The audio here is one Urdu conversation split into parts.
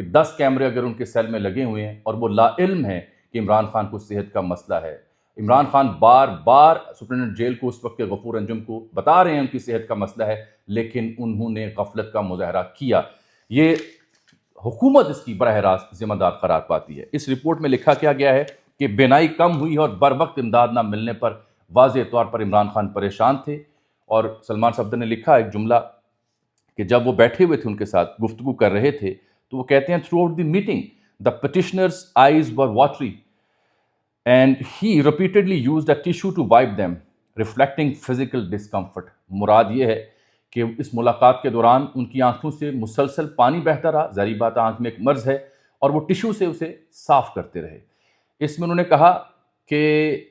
کہ 10 کیمرے اگر ان کے سیل میں لگے ہوئے ہیں اور وہ لا علم ہیں کہ عمران خان کو صحت کا مسئلہ ہے. عمران خان بار بار سپرنٹنڈنٹ جیل کو اس وقت کے غفور انجم کو بتا رہے ہیں ان کی صحت کا مسئلہ ہے، لیکن انہوں نے غفلت کا مظاہرہ کیا. یہ حکومت اس کی براہ راست ذمہ دار قرار پاتی ہے. اس رپورٹ میں لکھا کیا گیا ہے کہ بینائی کم ہوئی اور بر وقت امداد نہ ملنے پر واضح طور پر عمران خان پریشان تھے. اور سلمان صفدر نے لکھا ایک جملہ کہ جب وہ بیٹھے ہوئے تھے ان کے ساتھ گفتگو کر رہے تھے تو وہ کہتے ہیں throughout the meeting the petitioner's eyes were watery and he repeatedly used a tissue to wipe them reflecting physical discomfort. مراد یہ ہے کہ اس ملاقات کے دوران ان کی آنکھوں سے مسلسل پانی بہتا رہا. ظاہری بات آنکھ میں ایک مرض ہے اور وہ ٹیشو سے اسے صاف کرتے رہے. اس میں انہوں نے کہا کہ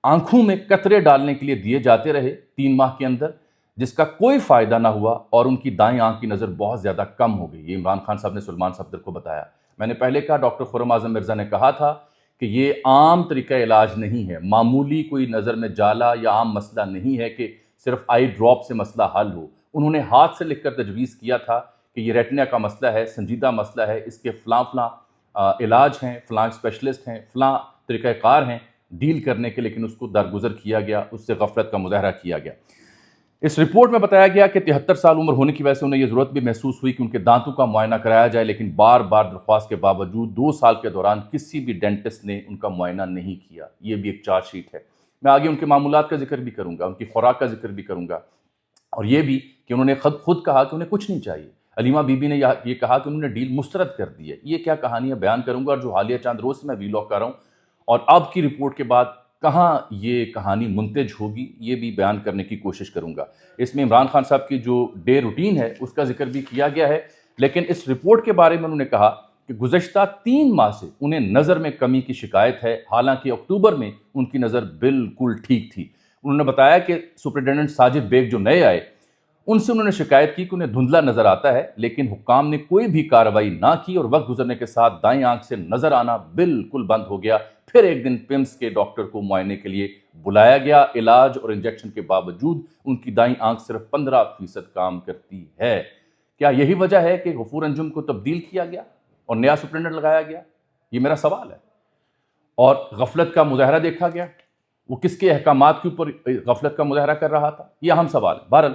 آنکھوں میں قطرے ڈالنے کے لیے دیے جاتے رہے 3 ماہ کے اندر، جس کا کوئی فائدہ نہ ہوا اور ان کی دائیں آنکھ کی نظر بہت زیادہ کم ہو گئی. یہ عمران خان صاحب نے سلمان صفدر کو بتایا. میں نے پہلے کہا ڈاکٹر خرم اعظم مرزا نے کہا تھا کہ یہ عام طریقہ علاج نہیں ہے، معمولی کوئی نظر میں جالا یا عام مسئلہ نہیں ہے کہ صرف آئی ڈراپ سے مسئلہ حل ہو. انہوں نے ہاتھ سے لکھ کر تجویز کیا تھا کہ یہ ریٹنا کا مسئلہ ہے، سنجیدہ مسئلہ ہے، اس کے فلاں علاج ہیں، فلاں اسپیشلسٹ ہیں، فلاں طریقہ کار ہیں ڈیل کرنے کے، لیکن اس کو درگزر کیا گیا، اس سے غفلت کا مظاہرہ کیا گیا. اس رپورٹ میں بتایا گیا کہ 73 سال عمر ہونے کی وجہ سے انہیں یہ ضرورت بھی محسوس ہوئی کہ ان کے دانتوں کا معائنہ کرایا جائے، لیکن بار بار درخواست کے باوجود 2 سال کے دوران کسی بھی ڈینٹسٹ نے ان کا معائنہ نہیں کیا. یہ بھی ایک چارج شیٹ ہے. میں آگے ان کے معمولات کا ذکر بھی کروں گا، ان کی خوراک کا ذکر بھی کروں گا، اور یہ بھی کہ انہوں نے خود کہا کہ انہیں کچھ نہیں چاہیے. علیمہ بی بی نے یہ کہا کہ انہوں نے ڈیل مسترد کر دی ہے. یہ کیا کہانیاں بیان کروں گا، اور جو حالیہ چند روز سے میں ویلاگ کر رہا ہوں اور اب کی رپورٹ کے بعد کہاں یہ کہانی منتج ہوگی، یہ بھی بیان کرنے کی کوشش کروں گا. اس میں عمران خان صاحب کی جو ڈے روٹین ہے اس کا ذکر بھی کیا گیا ہے، لیکن اس رپورٹ کے بارے میں انہوں نے کہا کہ گزشتہ 3 ماہ سے انہیں نظر میں کمی کی شکایت ہے، حالانکہ اکتوبر میں ان کی نظر بالکل ٹھیک تھی. انہوں نے بتایا کہ سپرنٹنڈنٹ ساجد بیگ جو نئے آئے ان سے انہوں نے شکایت کی کہ انہیں دھندلا نظر آتا ہے، لیکن حکام نے کوئی بھی کارروائی نہ کی اور وقت گزرنے کے ساتھ دائیں آنکھ سے نظر آنا بالکل بند ہو گیا. پھر ایک دن پمس کے ڈاکٹر کو معائنے کے لیے بلایا گیا. علاج اور انجیکشن کے باوجود ان کی دائیں آنکھ صرف 15% کام کرتی ہے. کیا یہی وجہ ہے کہ غفور انجم کو تبدیل کیا گیا اور نیا سپرنٹنڈنٹ لگایا گیا؟ یہ میرا سوال ہے. اور غفلت کا مظاہرہ دیکھا گیا، وہ کس کے احکامات کے اوپر غفلت کا مظاہرہ کر رہا تھا؟ یہ اہم سوال ہے. بہرحال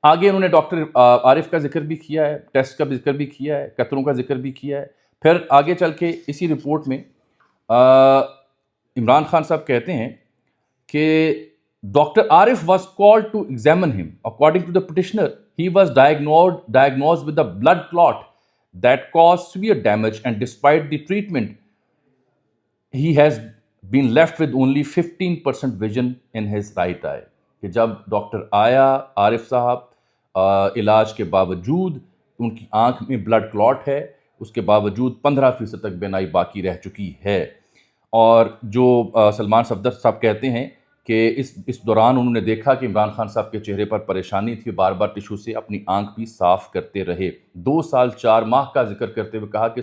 آگے انہوں نے ڈاکٹر عارف کا ذکر بھی کیا ہے، ٹیسٹ کا ذکر بھی کیا ہے، قطروں کا ذکر بھی کیا ہے. پھر آگے چل کے اسی رپورٹ میں عمران خان صاحب کہتے ہیں کہ doctor Arif was called to examine him. According to the petitioner he was diagnosed with a blood clot that caused severe damage, and despite the treatment he has been left with only 15% vision in his right eye. کہ جب ڈاکٹر آیا عارف صاحب علاج کے باوجود ان کی آنکھ میں بلڈ کلاٹ ہے، اس کے باوجود 15% تک بینائی باقی رہ چکی ہے. اور جو سلمان صفدر صاحب کہتے ہیں کہ اس دوران انہوں نے دیکھا کہ عمران خان صاحب کے چہرے پر پریشانی تھی، بار بار ٹیشو سے اپنی آنکھ بھی صاف کرتے رہے. 2 سال 4 ماہ کا ذکر کرتے ہوئے کہا کہ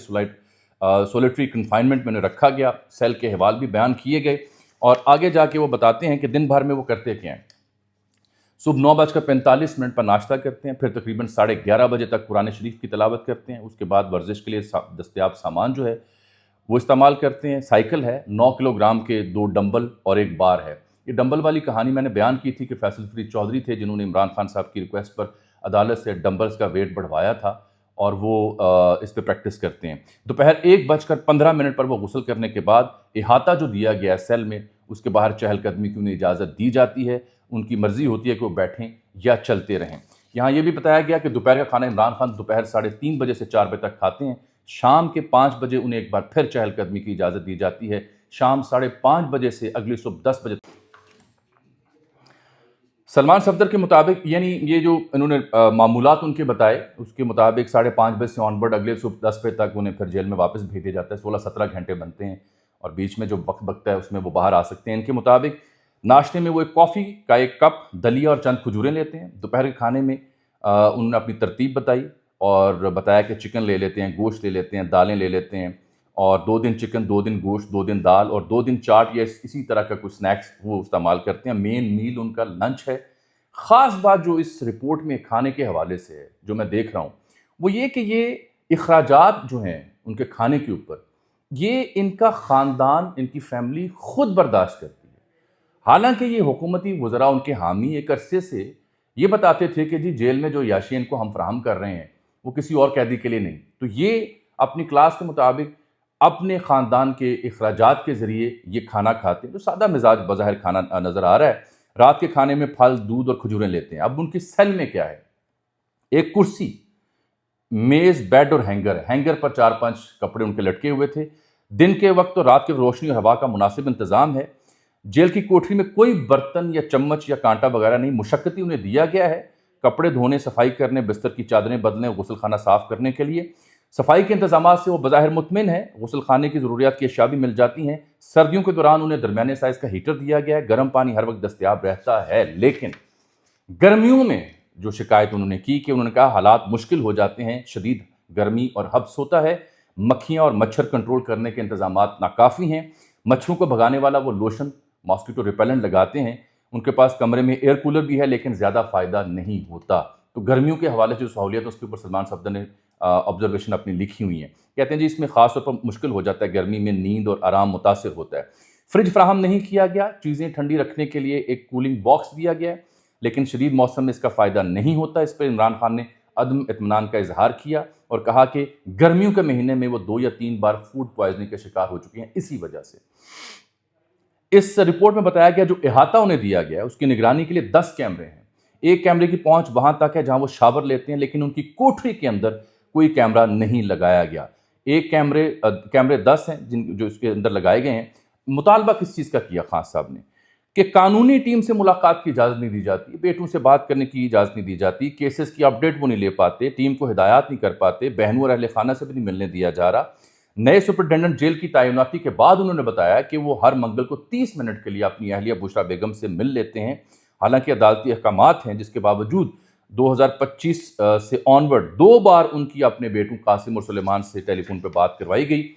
سولیٹری کنفائنمنٹ میں انہیں رکھا گیا. سیل کے حوال بھی بیان کیے گئے، اور آگے جا کے وہ بتاتے ہیں کہ دن بھر میں وہ کرتے کیا ہیں. صبح 9:45 پر ناشتہ کرتے ہیں، پھر تقریباً 11:30 بجے تک قرآن شریف کی تلاوت کرتے ہیں. اس کے بعد ورزش کے لیے دستیاب سامان جو ہے وہ استعمال کرتے ہیں. سائیکل ہے، 9 کلو گرام کے 2 ڈمبل اور ایک بار ہے. یہ ڈمبل والی کہانی میں نے بیان کی تھی کہ فیصل فرید چودھری تھے جنہوں نے عمران خان صاحب کی ریکویسٹ پر عدالت سے ڈمبلز کا ویٹ بڑھوایا تھا، اور وہ اس پہ پریکٹس کرتے ہیں. دوپہر 1:15 پر وہ غسل کرنے کے بعد احاطہ جو دیا گیا ہے سیل میں، اس کے باہر چہل قدمی کی انہیں اجازت دی جاتی ہے. ان کی مرضی ہوتی ہے کہ وہ بیٹھیں یا چلتے رہیں. یہاں یہ بھی بتایا گیا کہ دوپہر کا کھانا عمران خان دوپہر 3:30 بجے سے 4 بجے تک کھاتے ہیں. شام کے 5 بجے انہیں ایک بار پھر چہل قدمی کی اجازت دی جاتی ہے. شام 5:30 بجے سے اگلی صبح 10 بجے. سلمان صفدر کے مطابق، یعنی یہ جو انہوں نے معمولات ان کے بتائے، اس کے مطابق 5:30 بجے سے آن بورڈ اگلے صبح 10 بجے تک انہیں پھر جیل میں واپس بھیج دیا جاتا ہے. 16-17 گھنٹے بنتے ہیں، اور بیچ میں جو وقت بچتا ہے اس میں وہ باہر آ سکتے ہیں. ان کے مطابق ناشتے میں وہ ایک کافی کا 1 کپ، دلیا اور چند کھجوریں لیتے ہیں. دوپہر کے کھانے میں انہوں نے اپنی ترتیب بتائی اور بتایا کہ چکن لے لیتے ہیں، گوشت لے لیتے ہیں، دالیں لے لیتے ہیں، اور 2 دن چکن، 2 دن گوشت، 2 دن دال، اور 2 دن چاٹ یا اسی طرح کا کوئی سنیکس وہ استعمال کرتے ہیں. مین میل ان کا لنچ ہے. خاص بات جو اس رپورٹ میں کھانے کے حوالے سے ہے، جو میں دیکھ رہا ہوں، وہ یہ کہ یہ اخراجات جو ہیں ان کے کھانے کے اوپر، یہ ان کا خاندان، ان کی فیملی خود برداشت کرتی ہے۔ حالانکہ یہ حکومتی وزراء، ان کے حامی ایک عرصے سے یہ بتاتے تھے کہ جی جیل میں جو عیاشی ان کو ہم فراہم کر رہے ہیں وہ کسی اور قیدی کے لیے نہیں، تو یہ اپنی کلاس کے مطابق اپنے خاندان کے اخراجات کے ذریعے یہ کھانا کھاتے ہیں، جو سادہ مزاج بظاہر کھانا نظر آ رہا ہے۔ رات کے کھانے میں پھل، دودھ اور کھجوریں لیتے ہیں۔ اب ان کی سیل میں کیا ہے؟ ایک کرسی، میز، بیڈ اور ہینگر پر 4-5 کپڑے ان کے لٹکے ہوئے تھے۔ دن کے وقت اور رات کے روشنی اور ہوا کا مناسب انتظام ہے۔ جیل کی کوٹری میں کوئی برتن یا چمچ یا کانٹا وغیرہ نہیں، مشقتی انہیں دیا گیا ہے کپڑے دھونے، صفائی کرنے، بستر کی چادریں بدلنے، غسل خانہ صاف کرنے کے لیے۔ صفائی کے انتظامات سے وہ بظاہر مطمئن ہے، غسل خانے کی ضروریات کی اشیاء بھی مل جاتی ہیں۔ سردیوں کے دوران انہیں درمیانے سائز کا ہیٹر دیا گیا ہے، گرم پانی ہر وقت دستیاب رہتا ہے۔ لیکن گرمیوں میں جو شکایت انہوں نے کی کہ انہوں نے کہا حالات مشکل ہو جاتے ہیں، شدید گرمی اور حبس ہوتا ہے، مکھیاں اور مچھر کنٹرول کرنے کے انتظامات ناکافی ہیں، مچھروں کو بھگانے والا وہ لوشن، ماسکیٹو ریپیلنٹ لگاتے ہیں، ان کے پاس کمرے میں ایئر کولر بھی ہے لیکن زیادہ فائدہ نہیں ہوتا۔ تو گرمیوں کے حوالے سے جو سہولیت ہے اس کے اوپر سلمان صفدر نے آبزرویشن اپنی لکھی ہوئی ہیں۔ کہتے ہیں جی اس میں خاص طور پر مشکل ہو جاتا ہے، گرمی میں نیند اور آرام متاثر ہوتا ہے۔ فریج فراہم نہیں کیا گیا، چیزیں ٹھنڈی رکھنے کے لیے ایک کولنگ باکس دیا گیا ہے، لیکن شدید موسم میں اس کا فائدہ نہیں ہوتا۔ اس پر عمران خان نے عدم اطمینان کا اظہار کیا اور کہا کہ گرمیوں کے مہینے میں وہ 2 یا 3 بار فوڈ پوائزننگ کے شکار ہو چکے ہیں اسی وجہ سے۔ اس رپورٹ میں بتایا گیا جو احاطہ انہیں دیا گیا ہے اس کی نگرانی کے لیے 10 کیمرے ہیں۔ ایک کیمرے کی پہنچ وہاں تک ہے جہاں وہ شاور لیتے ہیں، لیکن ان کی کوٹری کے اندر کوئی کیمرہ نہیں لگایا گیا۔ ایک کیمرے 10 ہیں جو اس کے اندر لگائے گئے ہیں۔ مطالبہ کس چیز کا کیا خان صاحب نے کہ قانونی ٹیم سے ملاقات کی اجازت نہیں دی جاتی، بیٹوں سے بات کرنے کی اجازت نہیں دی جاتی، کیسز کی اپڈیٹ وہ نہیں لے پاتے، ٹیم کو ہدایات نہیں کر پاتے، بہنوں اور اہل خانہ سے بھی نہیں ملنے دیا جا رہا۔ نئے سپرنٹینڈنٹ جیل کی تعیناتی کے بعد انہوں نے بتایا کہ وہ ہر منگل کو 30 منٹ کے لیے اپنی اہلیہ بشریٰ بیگم سے مل لیتے ہیں۔ حالانکہ عدالتی احکامات ہیں جس کے باوجود 2025 سے آنورڈ 2 بار ان کی اپنے بیٹوں قاسم اور سلیمان سے ٹیلی فون پہ بات کروائی گئی،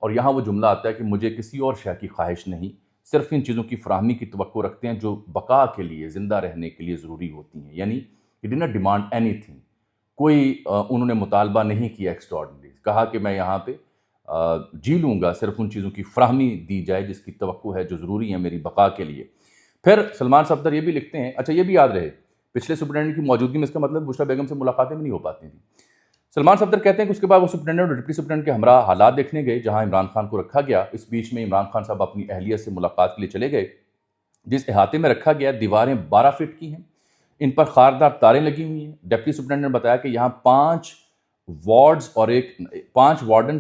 اور یہاں وہ جملہ آتا ہے کہ مجھے کسی اور شے کی خواہش نہیں، صرف ان چیزوں کی فراہمی کی توقع رکھتے ہیں جو بقا کے لیے، زندہ رہنے کے لیے ضروری ہوتی ہیں۔ یعنی he did not demand anything، کوئی انہوں نے مطالبہ نہیں کیا ایکسٹراڈنری، کہا کہ میں یہاں پہ جی لوں گا، صرف ان چیزوں کی فراہمی دی جائے جس کی توقع ہے، جو ضروری ہے میری بقا کے لیے۔ پھر سلمان صفدر یہ بھی لکھتے ہیں، اچھا یہ بھی یاد رہے، پچھلے سپرنٹینڈنٹ کی موجودگی میں اس کا مطلب بشریٰ بیگم سے ملاقاتیں بھی نہیں ہو پاتی تھیں۔ سلمان صفدر کہتے ہیں کہ اس کے بعد وہ سپرنٹینڈنٹ اور ڈپٹی سپرنٹینڈنٹ کے ہمراہ حالات دیکھنے گئے جہاں عمران خان کو رکھا گیا۔ اس بیچ میں عمران خان صاحب اپنی اہلیہ سے ملاقات کے لیے چلے گئے۔ جس احاطے میں رکھا گیا دیواریں 12 فٹ کی ہیں، ان پر خاردار تاریں لگی ہوئی ہیں۔ ڈپٹی سپرنٹینڈنٹ نے بتایا کہ یہاں 5 وارڈنز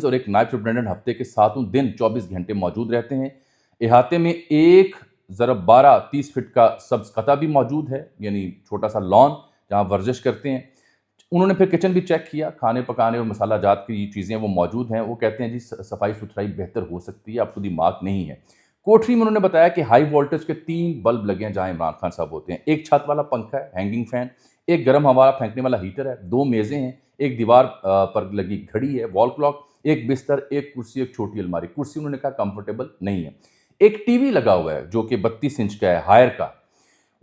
اور ایک نائب سپرنٹینڈنٹ ہفتے کے 7 دن 24 گھنٹے موجود رہتے ہیں۔ احاطے میں 1x12 30 فٹ کا سبز قطع بھی موجود ہے، یعنی چھوٹا سا لان جہاں ورزش کرتے ہیں۔ انہوں نے پھر کچن بھی چیک کیا، کھانے پکانے اور مسالہ جات کی چیزیں وہ موجود ہیں۔ وہ کہتے ہیں جی صفائی ستھرائی بہتر ہو سکتی ہے، اب تو دی مارک نہیں ہے۔ کوٹری میں انہوں نے بتایا کہ ہائی وولٹیج کے 3 بلب لگے ہیں جہاں عمران خان صاحب ہوتے ہیں، ایک چھت والا پنکھا ہے، ہینگنگ فین، ایک گرم ہوا پھینکنے والا ہیٹر ہے، 2 میزیں ہیں، ایک دیوار پر لگی گھڑی ہے، وال کلاک، ایک بستر، ایک کرسی، ایک چھوٹی الماری۔ کرسی انہوں نے کہا کمفرٹیبل نہیں ہے۔ ایک ٹی وی لگا ہوا ہے جو کہ 32 انچ کا ہے، ہائر کا۔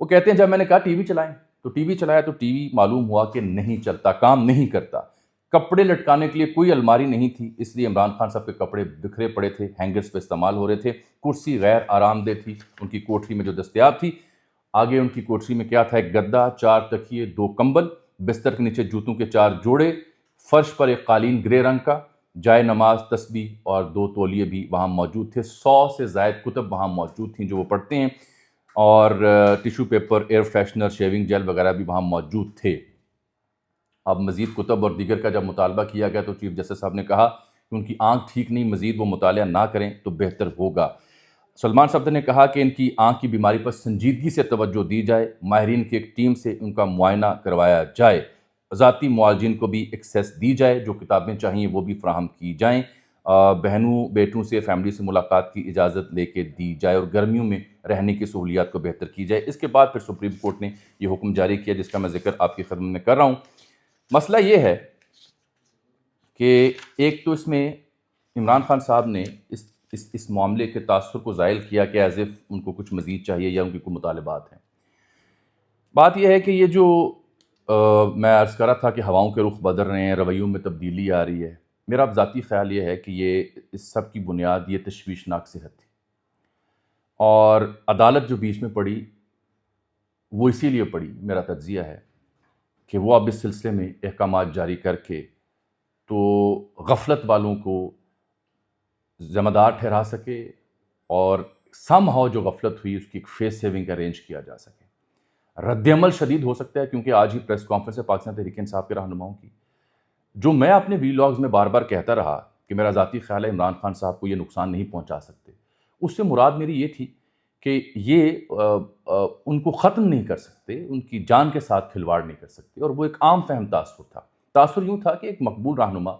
وہ کہتے ہیں جب میں نے کہا ٹی وی چلائیں تو ٹی وی چلایا تو ٹی وی معلوم ہوا کہ نہیں چلتا، کام نہیں کرتا۔ کپڑے لٹکانے کے لیے کوئی الماری نہیں تھی، اس لیے عمران خان صاحب کے کپڑے بکھرے پڑے تھے، ہینگرز پہ استعمال ہو رہے تھے۔ کرسی غیر آرام دہ تھی ان کی کوٹری میں جو دستیاب تھی۔ آگے ان کی کوٹری میں کیا تھا؟ ایک گدا، 4 تکیے، 2 کمبل، بستر کے نیچے جوتوں کے 4 جوڑے، فرش پر ایک قالین گرے رنگ کا، جائے نماز، تسبیح اور 2 تولیے بھی وہاں موجود تھے۔ 100 سے زائد کتب وہاں موجود تھیں جو وہ پڑھتے ہیں، اور tissue paper, air freshener, shaving gel وغیرہ بھی وہاں موجود تھے۔ اب مزید کتب اور دیگر کا جب مطالبہ کیا گیا تو چیف جسٹس صاحب نے کہا کہ ان کی آنکھ ٹھیک نہیں، مزید وہ مطالعہ نہ کریں تو بہتر ہوگا۔ سلمان صفدر نے کہا کہ ان کی آنکھ کی بیماری پر سنجیدگی سے توجہ دی جائے، ماہرین کی ایک ٹیم سے ان کا معائنہ کروایا جائے، ذاتی معالجین کو بھی ایکسیس دی جائے، جو کتابیں چاہیے وہ بھی فراہم کی جائیں، بہنوں بیٹوں سے، فیملی سے ملاقات کی اجازت لے کے دی جائے، اور گرمیوں میں رہنے کی سہولیات کو بہتر کی جائے۔ اس کے بعد پھر سپریم کورٹ نے یہ حکم جاری کیا جس کا میں ذکر آپ کی خدمت میں کر رہا ہوں۔ مسئلہ یہ ہے کہ ایک تو اس میں عمران خان صاحب نے اس معاملے کے تاثر کو زائل کیا کہ ایز اف ان کو کچھ مزید چاہیے یا ان کی کوئی مطالبات ہیں۔ بات یہ ہے کہ یہ جو میں عرض کر رہا تھا کہ ہواؤں کے رخ بدل رہے ہیں، رویوں میں تبدیلی آ رہی ہے۔ میرا اب ذاتی خیال یہ ہے کہ اس سب کی بنیاد یہ تشویشناک صحت تھی، اور عدالت جو بیچ میں پڑی وہ اسی لیے پڑی، میرا تجزیہ ہے کہ وہ اب اس سلسلے میں احکامات جاری کر کے تو غفلت والوں کو ذمہ دار ٹھہرا سکے، اور سم ہاؤ جو غفلت ہوئی اس کی ایک فیس سیونگ ارینج کیا جا سکے۔ رد عمل شدید ہو سکتا ہے، کیونکہ آج ہی پریس کانفرنس ہے پاکستان تحریک انصاف کے رہنماؤں کی، جو میں اپنے ویلاگز میں بار بار کہتا رہا کہ میرا ذاتی خیال ہے عمران خان صاحب کو یہ نقصان نہیں پہنچا سکتے، اس سے مراد میری یہ تھی کہ یہ ان کو ختم نہیں کر سکتے، ان کی جان کے ساتھ کھلواڑ نہیں کر سکتے، اور وہ ایک عام فہم تاثر تھا۔ تاثر یوں تھا کہ ایک مقبول رہنما،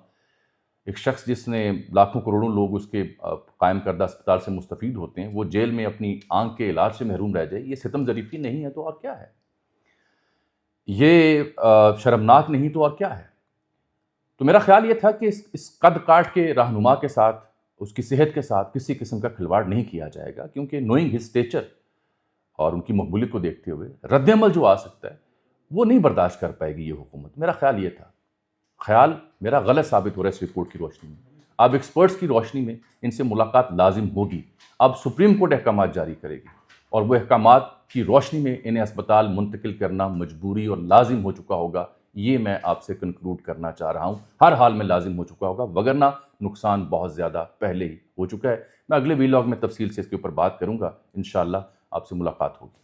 ایک شخص جس نے لاکھوں کروڑوں لوگ اس کے قائم کردہ اسپتال سے مستفید ہوتے ہیں، وہ جیل میں اپنی آنکھ کے علاج سے محروم رہ جائے، یہ ستم ظریفی نہیں ہے تو اور کیا ہے؟ یہ شرمناک نہیں تو اور کیا ہے؟ تو میرا خیال یہ تھا کہ اس قد کاٹ کے رہنما کے ساتھ، اس کی صحت کے ساتھ کسی قسم کا کھلواڑ نہیں کیا جائے گا، کیونکہ نوئنگ ہز اسٹیچر اور ان کی مقبولیت کو دیکھتے ہوئے رد عمل جو آ سکتا ہے وہ نہیں برداشت کر پائے گی یہ حکومت۔ میرا خیال یہ تھا، خیال میرا غلط ثابت ہو رہا ہے اس رپورٹ کی روشنی میں۔ اب ایکسپرٹس کی روشنی میں ان سے ملاقات لازم ہوگی۔ اب سپریم کورٹ احکامات جاری کرے گی، اور وہ احکامات کی روشنی میں انہیں اسپتال منتقل کرنا مجبوری اور لازم ہو چکا ہوگا، یہ میں آپ سے کنکلوڈ کرنا چاہ رہا ہوں۔ ہر حال میں لازم ہو چکا ہوگا، وگرنہ نقصان بہت زیادہ پہلے ہی ہو چکا ہے۔ میں اگلے ویلاگ میں تفصیل سے اس کے اوپر بات کروں گا، انشاءاللہ آپ سے ملاقات ہوگی۔